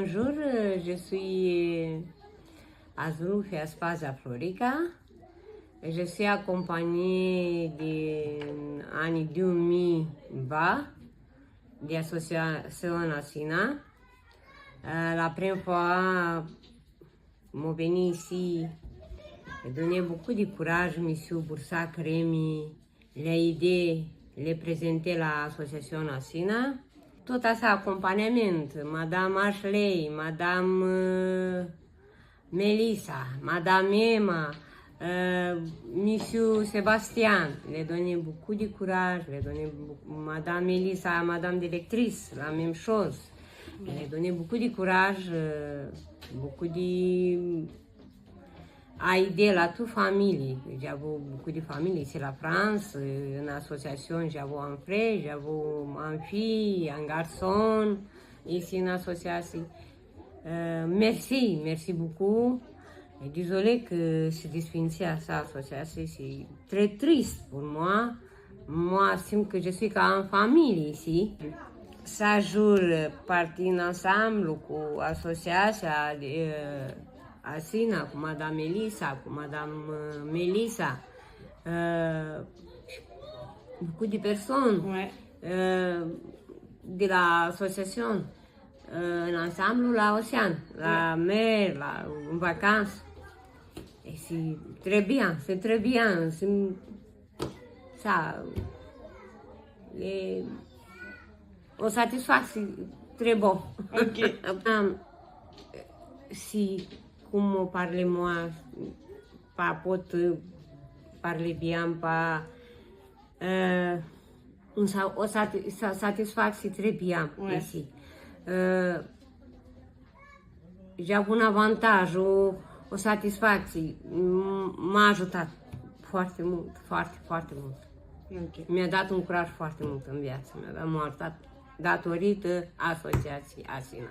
bonjour, je suis Azul Fiaspazia Florica. Je suis accompagnée d'Annie 2020 de l'association Asina. La première fois, m'ont venu ici et donné beaucoup de courage, M. Boursac Rémi, les idées, les présenter l'association Asina. Tot așa, acompaniament, Madame Ashley, Madame Melissa, Madame Emma, Monsieur Sébastien, les donner beaucoup de courage, les donner Madame Melissa, Madame directrice, la même chose. Les donner beaucoup de courage, beaucoup de à aider la toute famille. J'avais beaucoup de familles ici en France, une association, j'avais un frère, j'avais une fille, un garçon, ici une association. Merci beaucoup. Et désolé que c'est disfincé à cette association, c'est très triste pour moi. Moi, j'estime que je suis comme une famille ici. Ça joue partir ensemble avec l'association. Asina, cu Madame Melissa, cu Madame Melissa, beaucoup de personnes de l'association, ensemble la océan, la mer, en vacances. Et c'est très bien, ça, on satisfait, c'est très bon. Ok. Si cum parle moi, pas pot parler bien, pas o satisfaction très bien ici. J'ai un avantaj, o satisfacție, m-a ajutat foarte mult, foarte mult. Ok. Mi-a dat un curaj foarte mult în viață, m-a ajutat datorită asociației Asina.